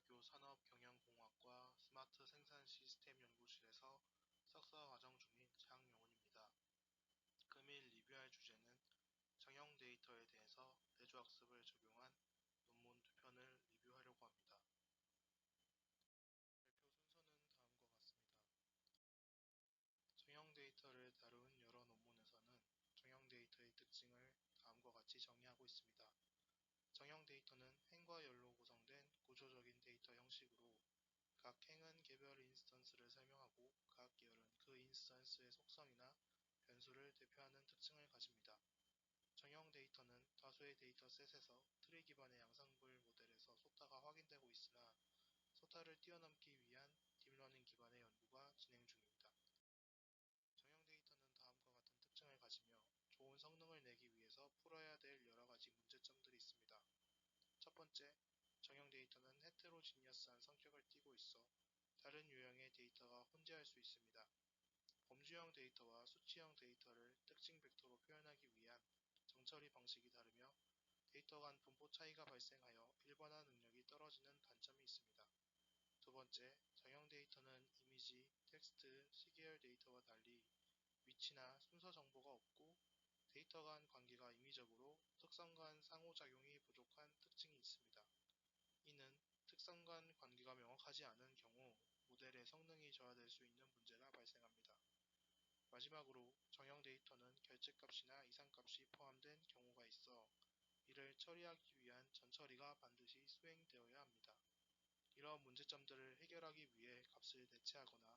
대학교 산업경영공학과 스마트 생산 시스템 연구실에서 석사 과정 중인 장용훈입니다. 금일 리뷰할 주제는 정형 데이터에 대해서 대조학습을 적용한 논문 2편을 리뷰하려고 합니다. 발표 순서는 다음과 같습니다. 정형 데이터를 다룬 여러 논문에서는 정형 데이터의 특징을 다음과 같이 정의하고 있습니다. 정형 데이터는 행과 열로 구성된 구조적인 데이터 형식으로 각 행은 개별 인스턴스를 설명하고 각 열은 그 인스턴스의 속성이나 변수를 대표하는 특징을 가집니다. 정형 데이터는 다수의 데이터셋에서 트리 기반의 양상불 모델에서 소타가 확인되고 있으나 소타를 뛰어넘기 위한 딥러닝 기반의 연구가 진행 중입니다. 정형 데이터는 다음과 같은 특징을 가지며 좋은 성능을 내기 위해서 풀어야 될 여러 가지 문제점들이 있습니다. 첫 번째, 정형 데이터는 헤테로지니어스한 성격을 띠고 있어 다른 유형의 데이터가 혼재할 수 있습니다. 범주형 데이터와 수치형 데이터를 특징 벡터로 표현하기 위한 정처리 방식이 다르며 데이터 간 분포 차이가 발생하여 일반화 능력이 떨어지는 단점이 있습니다. 두 번째, 정형 데이터는 이미지, 텍스트, 시계열 데이터와 달리 위치나 순서 정보가 없고 데이터 간 관계가 임의적으로 특성 간 상호작용이 부족한 특징이 있습니다. 이는 특성 간 관계가 명확하지 않은 경우 모델의 성능이 저하될 수 있는 문제가 발생합니다. 마지막으로 정형 데이터는 결제값이나 이상값이 포함된 경우가 있어 이를 처리하기 위한 전처리가 반드시 수행되어야 합니다. 이러한 문제점들을 해결하기 위해 값을 대체하거나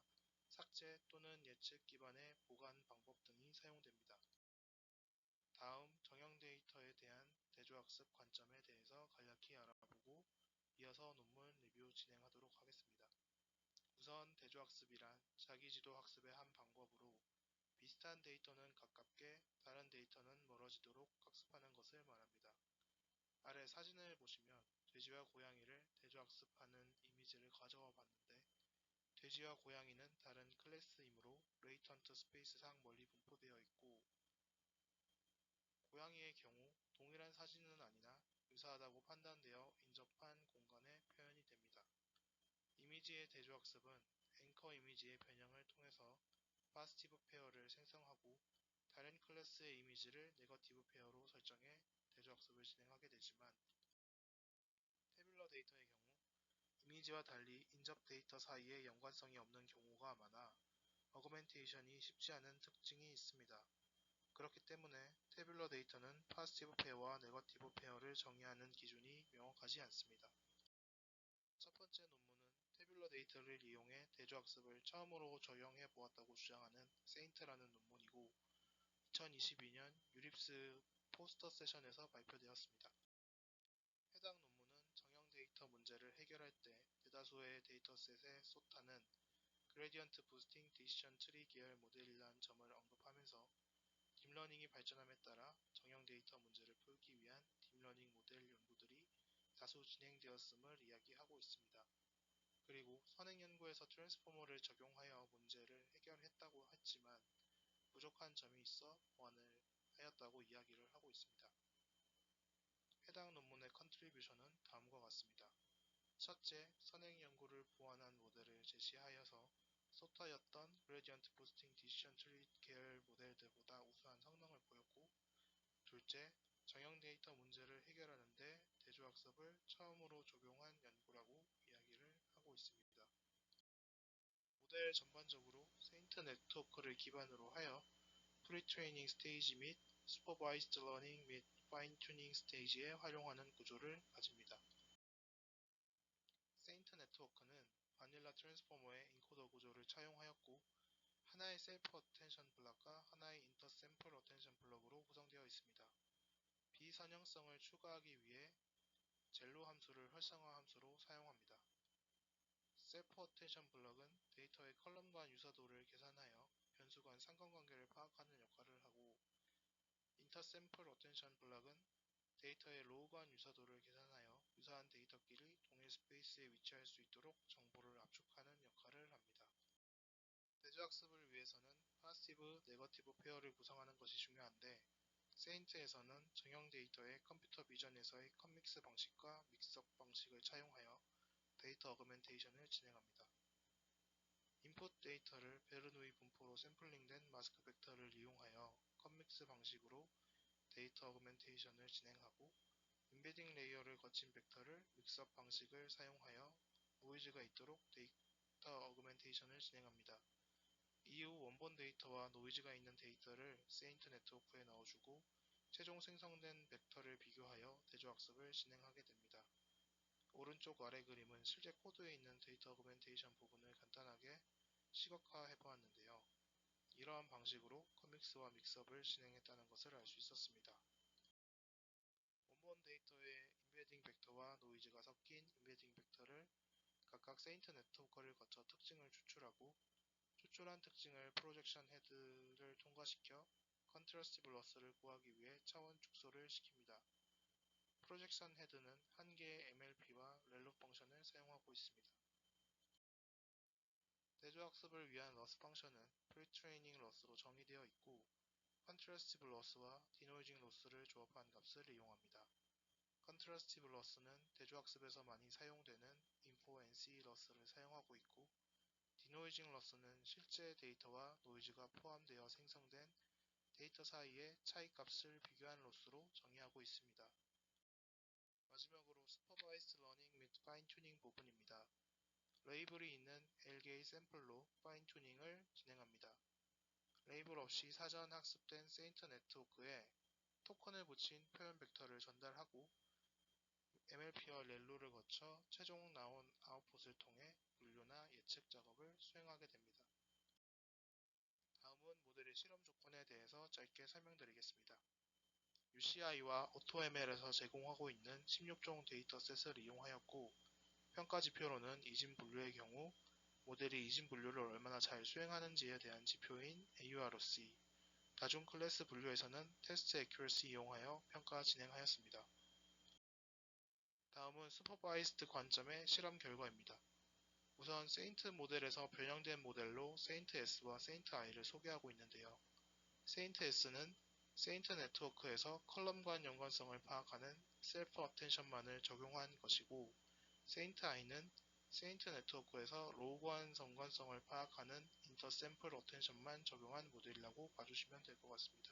삭제 또는 예측 기반의 보관 방법 등이 사용됩니다. 다음 정형 데이터에 대한 대조학습 관점에 대해서 간략히 알아보고 이어서 논문 리뷰 진행하도록 하겠습니다. 우선 대조학습이란 자기지도 학습의 한 방법으로 비슷한 데이터는 가깝게 다른 데이터는 멀어지도록 학습하는 것을 말합니다. 아래 사진을 보시면 돼지와 고양이를 대조학습하는 이미지를 가져와 봤는데 돼지와 고양이는 다른 클래스이므로 레이턴트 스페이스상 멀리 분포되어 있고 고양이의 경우 동일한 사진은 아니나 유사하다고 판단되어 인접한 공간에 표현이 됩니다. 이미지의 대조학습은 앵커 이미지의 변형을 통해서 파지티브 페어를 생성하고 다른 클래스의 이미지를 네거티브 페어로 설정해 대조학습을 진행하게 되지만 태뷸러 데이터의 경우 이미지와 달리 인접 데이터 사이에 연관성이 없는 경우가 많아 어그멘테이션이 쉽지 않은 특징이 있습니다. 그렇기 때문에 태뷸러 데이터는 파지티브 페어와 네거티브 페어를 정의하는 기준이 명확하지 않습니다. 첫 번째 논문은 태뷸러 데이터를 이용해 대조학습을 처음으로 적용해 보았다고 주장하는 세인트라는 논문이고 2022년 유립스 포스터 세션에서 발표되었습니다. 해당 논문은 정형 데이터 문제를 해결할 때 대다수의 데이터셋의 소타는 그레디언트 부스팅 디시전 트리 계열 모델이라는 점을 언급하면서 딥러닝이 발전함에 따라 정형 데이터 문제를 풀기 위한 딥러닝 모델 연구들이 다수 진행되었음을 이야기하고 있습니다. 그리고 선행 연구에서 트랜스포머를 적용하여 문제를 해결했다고 했지만 부족한 점이 있어 보완을 하였다고 이야기를 하고 있습니다. 해당 논문의 컨트리뷰션은 다음과 같습니다. 첫째, 선행 연구를 보완한 모델을 제시하여서 소타였던 그레디언트 부스팅 디시전 트리 계열 모델들보다 우수한 성능을 보였고 둘째, 정형 데이터 문제를 해결하는 데 대조학습을 처음으로 적용한 연구라고 이야기를 하고 있습니다. 모델 전반적으로 세인트 네트워크를 기반으로 하여 프리트레이닝 스테이지 및 슈퍼바이즈드 러닝 및 파인 튜닝 스테이지에 활용하는 구조를 가집니다. 세인트 네트워크는 바닐라 트랜스포머의 인코더 구조를 차용하였고 하나의 셀프 어텐션 블럭과 하나의 인터 샘플 어텐션 블럭으로 구성되어 있습니다. 비선형성을 추가하기 위해 젤로 함수를 활성화 함수로 사용합니다. 셀프 어텐션 블럭은 데이터의 컬럼 간 유사도를 계산하여 변수 간 상관관계를 파악하는 역할을 하고 인터 샘플 어텐션 블럭은 데이터의 로우 간 유사도를 계산하여 유사한 데이터끼리 동일 스페이스에 위치할 수 있도록 정보를 압축하는 역할을 합니다. 대조학습을 위해서는 파지티브, 네거티브 페어를 구성하는 것이 중요한데 세인트에서는 정형 데이터의 컴퓨터 비전에서의 컴믹스 방식과 믹스업 방식을 차용하여 데이터 어그멘테이션을 진행합니다. 인풋 데이터를 베르노이 분포로 샘플링된 마스크 벡터를 이용하여 컴믹스 방식으로 데이터 어그멘테이션을 진행하고 임베딩 레이어를 거친 벡터를 믹스업 방식을 사용하여 노이즈가 있도록 데이터 어그멘테이션을 진행합니다. 이후 원본 데이터와 노이즈가 있는 데이터를 세인트 네트워크에 넣어주고 최종 생성된 벡터를 비교하여 대조학습을 진행하게 됩니다. 오른쪽 아래 그림은 실제 코드에 있는 데이터 어그멘테이션 부분을 간단하게 시각화해 보았는데요. 이러한 방식으로 커믹스와 믹스업을 진행했다는 것을 알 수 있었습니다. 원본 데이터의 임베딩 벡터와 노이즈가 섞인 임베딩 벡터를 각각 세인트 네트워크를 거쳐 특징을 추출하고 추출한 특징을 프로젝션 헤드를 통과시켜 컨트라스티브 러스를 구하기 위해 차원 축소를 시킵니다. 프로젝션 헤드는 한 개의 MLP와 렐로 펑션을 사용하고 있습니다. 대조학습을 위한 러스 펑션은 프리트레이닝 러스로 정의되어 있고 컨트라스티브 러스와 디노이징 로스를 조합한 값을 이용합니다. 컨트라스티브 러스는 대조학습에서 많이 사용되는 인포-NC 러스를 사용하고 있고 디노이징 러스는 실제 데이터와 노이즈가 포함되어 생성된 데이터 사이의 차이값을 비교한 로스로 정의하고 있습니다. 마지막으로 슈퍼바이스드 러닝 및 파인 튜닝 부분입니다. 레이블이 있는 LGA 샘플로 파인 튜닝을 진행합니다. 레이블 없이 사전 학습된 세인트 네트워크에 토큰을 붙인 표현 벡터를 전달하고 MLP와 렐로를 거쳐 최종 나온 아웃풋을 통해 분류나 예측 작업을 수행하게 됩니다. 다음은 모델의 실험 조건에 대해서 짧게 설명드리겠습니다. UCI와 AutoML에서 제공하고 있는 16종 데이터셋을 이용하였고 평가 지표로는 이진 분류의 경우 모델이 이진 분류를 얼마나 잘 수행하는지에 대한 지표인 AURC, 다중 클래스 분류에서는 테스트 애큐러시 이용하여 평가 진행하였습니다. 다음은 슈퍼바이스드 관점의 실험 결과입니다. 우선 세인트 모델에서 변형된 모델로 세인트 S와 세인트 I를 소개하고 있는데요. 세인트 S는 세인트 네트워크에서 컬럼 간 연관성을 파악하는 셀프 어텐션만을 적용한 것이고 세인트 I는 세인트 네트워크에서 로우 간 연관성을 파악하는 인터 샘플 어텐션만 적용한 모델이라고 봐주시면 될 것 같습니다.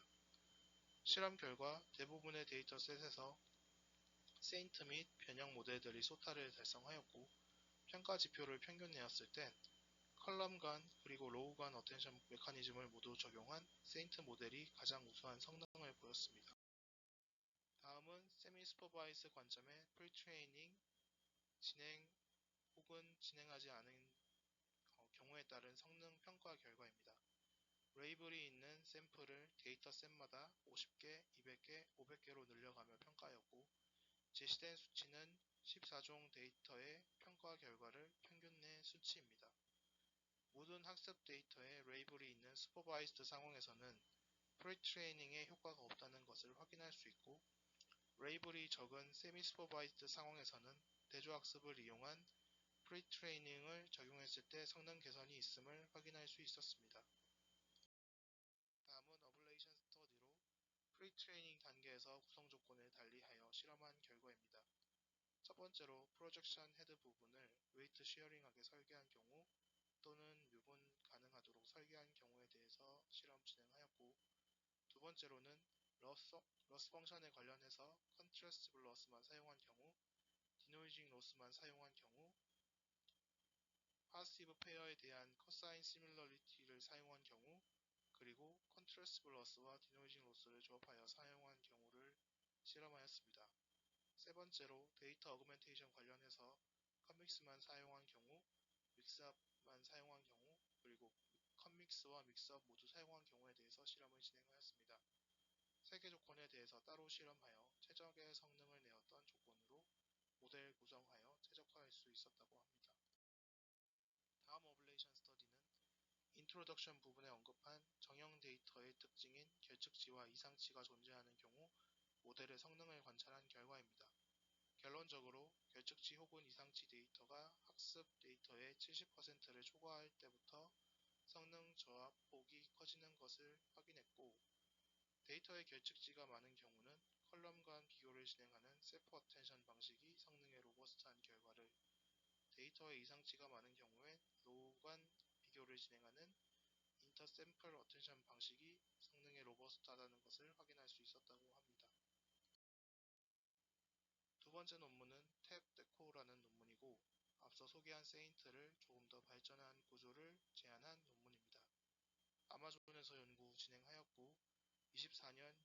실험 결과 대부분의 데이터셋에서 세인트 및 변형 모델들이 소타를 달성하였고 평가 지표를 평균 내었을 땐 컬럼 간 그리고 로우 간 어텐션 메커니즘을 모두 적용한 세인트 모델이 가장 우수한 성능을 보였습니다. 다음은 세미 슈퍼바이스 관점의 프리트레이닝 진행 혹은 진행하지 않은 경우에 따른 성능 평가 결과입니다. 레이블이 있는 샘플을 데이터셋마다 50개, 200개, 500개로 늘려가며 평가하였고 제시된 수치는 14종 데이터의 평가 결과를 평균 내 수치입니다. 모든 학습 데이터에 레이블이 있는 슈퍼바이스드 상황에서는 프리트레이닝에 효과가 없다는 것을 확인할 수 있고 레이블이 적은 세미 슈퍼바이스드 상황에서는 대조학습을 이용한 프리트레이닝을 적용했을 때 성능 개선이 있음을 확인할 수 있었습니다. 다음은 어블레이션 스터디로 프리트레이닝 단계에서 구성 조건을 달리하여 실험한 결과입니다. 첫 번째로 프로젝션 헤드 부분을 웨이트 쉐어링하게 설계한 경우 또는 유분 가능하도록 설계한 경우에 대해서 실험 진행하였고 두 번째로는 러스 펑션에 관련해서 컨트라스티브 러스만 사용한 경우 디노이징 로스만 사용한 경우 파시브 페어에 대한 커사인 시밀러리티를 사용한 경우 그리고 컨트라스티브 러스와 디노이징 로스를 조합하여 사용한 경우를 실험하였습니다. 세 번째로 데이터 어그멘테이션 관련해서 컴믹스만 사용한 경우, 믹스업만 사용한 경우, 그리고 컴믹스와 믹스업 모두 사용한 경우에 대해서 실험을 진행하였습니다. 세 개 조건에 대해서 따로 실험하여 최적의 성능을 내었던 조건으로 모델 구성하여 최적화할 수 있었다고 합니다. 다음 어블레이션 스터디는 인트로덕션 부분에 언급한 정형 데이터의 특징인 결측치와 이상치가 존재하는 경우 모델의 성능을 관찰한 결과입니다. 결론적으로 결측치 혹은 이상치 데이터가 학습 데이터의 70%를 초과할 때부터 성능 저하 폭이 커지는 것을 확인했고 데이터의 결측치가 많은 경우는 컬럼 간 비교를 진행하는 셀프 어텐션 방식이 성능에 로버스트한 결과를 데이터의 이상치가 많은 경우엔 로우 간 비교를 진행하는 인터샘플 어텐션 방식이 성능에 로버스트하다는 것을 확인할 수 있었다고 합니다. 두 번째 논문은 탭 데코라는 논문이고 앞서 소개한 세인트를 조금 더 발전한 구조를 제안한 논문입니다. 아마존에서 연구 진행하였고 24년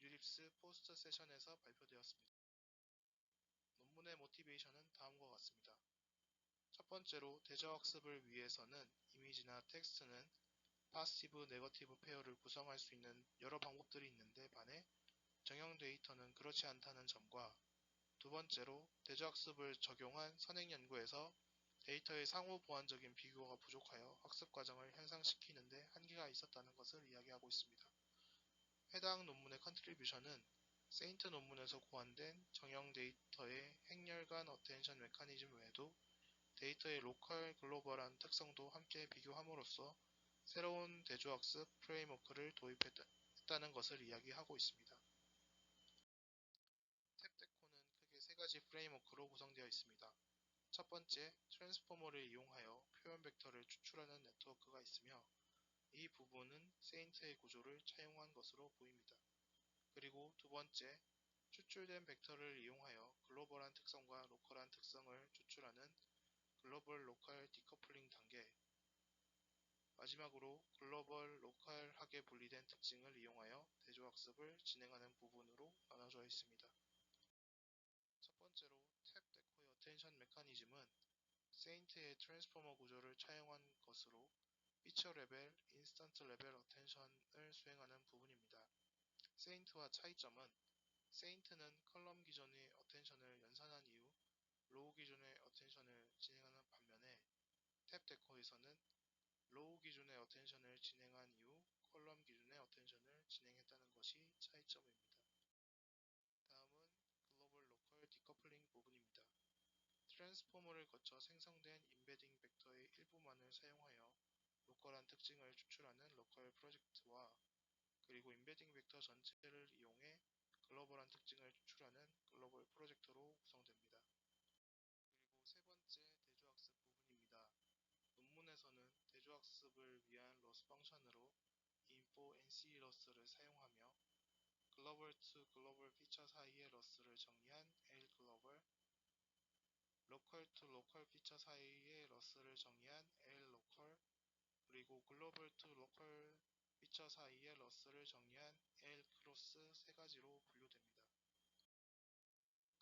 유립스 포스트 세션에서 발표되었습니다. 논문의 모티베이션은 다음과 같습니다. 첫 번째로 대저학습을 위해서는 이미지나 텍스트는 파시브, 네거티브 페어를 구성할 수 있는 여러 방법들이 있는데 반해 정형 데이터는 그렇지 않다는 점과 두 번째로 대저학습을 적용한 선행 연구에서 데이터의 상호 보완적인 비교가 부족하여 학습 과정을 향상시키는 데 한계가 있었다는 것을 이야기하고 있습니다. 해당 논문의 컨트리뷰션은 세인트 논문에서 고안된 정형 데이터의 행렬간 어텐션 메커니즘 외에도 데이터의 로컬 글로벌한 특성도 함께 비교함으로써 새로운 대조학습 프레임워크를 도입했다는 것을 이야기하고 있습니다. 탭데코는 크게 세 가지 프레임워크로 구성되어 있습니다. 첫 번째, 트랜스포머를 이용하여 표현 벡터를 추출하는 네트워크가 있으며 이 부분은 세인트의 구조를 차용한 것으로 보입니다. 그리고 두 번째, 추출된 벡터를 이용하여 글로벌한 특성과 로컬한 특성을 추출하는 글로벌 로컬 디커플링 단계, 마지막으로 글로벌 로컬하게 분리된 특징을 이용하여 대조학습을 진행하는 부분으로 나눠져 있습니다. 첫 번째로 탭 데코의 어텐션 메커니즘은 세인트의 트랜스포머 구조를 차용한 것으로 피처 레벨, 인스턴트 레벨 어텐션을 수행하는 부분입니다. 세인트와 차이점은 세인트는 컬럼 기존의 어텐션을 연산한 이후 로우 기준의 어텐션을 진행하는 반면에 탭 데코에서는 로우 기준의 어텐션을 진행한 이후 컬럼 기준의 어텐션을 진행했다는 것이 차이점입니다. 다음은 글로벌 로컬 디커플링 부분입니다. 트랜스포머를 거쳐 생성된 임베딩 벡터의 일부만을 사용하여 로컬한 특징을 추출하는 로컬 프로젝트와 그리고 임베딩 벡터 전체를 이용해 글로벌한 특징을 추출하는 글로벌 프로젝트로 구성됩니다. 그리고 세 번째 대조학습 부분입니다. 논문에서는 대조학습을 위한 로스 펑션으로 info nc 로스를 사용하며 글로벌 to 글로벌 피처 사이의 로스를 정의한 L 글로벌, 로컬 to 로컬 피처 사이의 로스를 정의한 L 로컬, 그리고 글로벌 to 로컬 피처 사이의 로스를 정의한 L 크로스 세 가지로 분류됩니다.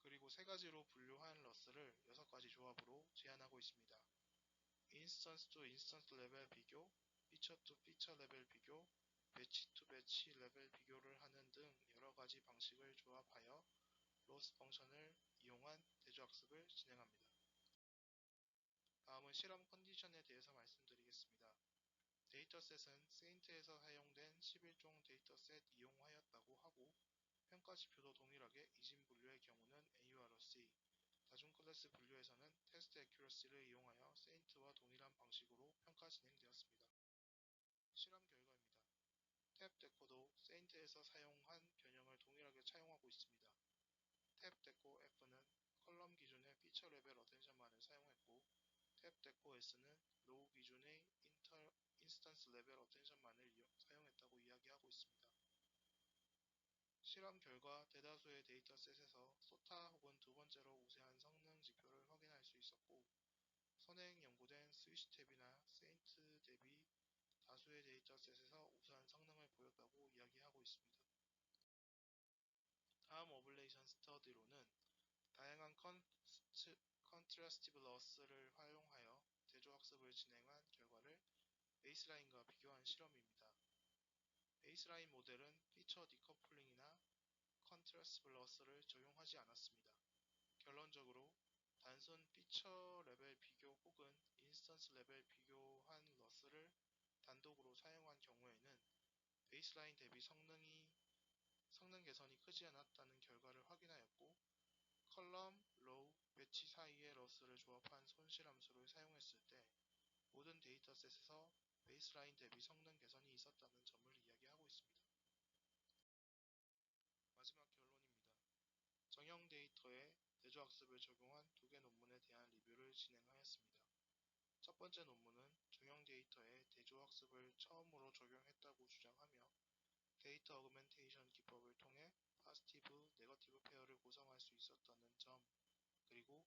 그리고 세 가지로 분류한 로스를 6가지 조합으로 제안하고 있습니다. 인스턴스 투 인스턴스 레벨 비교, 피처 투 피처 레벨 비교, 배치 투 배치 레벨 비교를 하는 등 여러가지 방식을 조합하여 로스 펑션을 이용한 대조학습을 진행합니다. 다음은 실험 컨디션에 대해서 말씀드리겠습니다. 데이터셋은 세인트에서 사용된 11종 데이터셋 이용하였다고 하고 평가 지표도 동일하게 이진 분류의 경우는 AURC, 다중 클래스 분류에서는 테스트 애큐러시를 이용하여 세인트와 동일한 방식으로 평가 진행되었습니다. 실험 결과입니다. 탭 데코도 세인트에서 사용한 변형을 동일하게 차용하고 있습니다. 탭 데코 F는 컬럼 기준의 피처 레벨 어텐션만을 사용했고 탭 데코 S는 로우 기준의 인스턴스 레벨 어텐션만을 사용했다고 이야기하고 있습니다. 실험 결과 대다수의 데이터셋에서 소타 혹은 두 번째로 우세한 성능 지표를 확인할 수 있었고 선행 연구된 스위치탭이나 세인트 대비 다수의 데이터셋에서 우수한 성능을 보였다고 이야기하고 있습니다. 다음 오블레이션 스터디로는 다양한 컨트라스티브 러스를 활용하여 대조학습을 진행한 결과를 베이스라인과 비교한 실험입니다. 베이스라인 모델은 피처 디커플링이나 컨트라스티브 러스를 적용하지 않았습니다. 결론적으로 단순 피처 레벨 비교 혹은 인스턴스 레벨 비교한 러스를 단독으로 사용한 경우에는 베이스라인 대비 성능 개선이 크지 않았다는 결과를 확인하였고 컬럼, 로우, 배치 사이의 러스를 조합한 손실함수를 사용했을 때 모든 데이터셋에서 베이스라인 대비 성능 개선이 있었다는 점을 이야기하고 있습니다. 마지막 결론입니다. 정형 데이터의 대조학습 대조학습을 적용한 두 개 논문에 대한 리뷰를 진행하였습니다. 첫 번째 논문은 정형 데이터에 대조학습을 처음으로 적용했다고 주장하며 데이터 어그멘테이션 기법을 통해 파지티브, 네거티브 페어를 구성할 수 있었다는 점, 그리고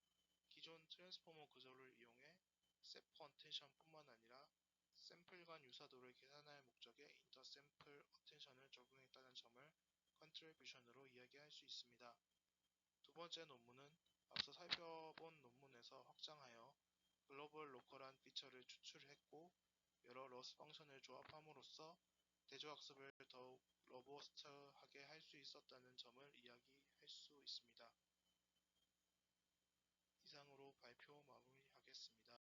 기존 트랜스포머 구조를 이용해 세프 어텐션뿐만 아니라 샘플 간 유사도를 계산할 목적의 인터샘플 어텐션을 적용했다는 점을 컨트리뷰션으로 이야기할 수 있습니다. 두 번째 논문은 앞서 살펴본 논문에서 확장하여 글로벌 로컬한 피처를 추출했고 여러 로스 펑션을 조합함으로써 대조학습을 더욱 로버스트하게 할 수 있었다는 점을 이야기할 수 있습니다. 이상으로 발표 마무리하겠습니다.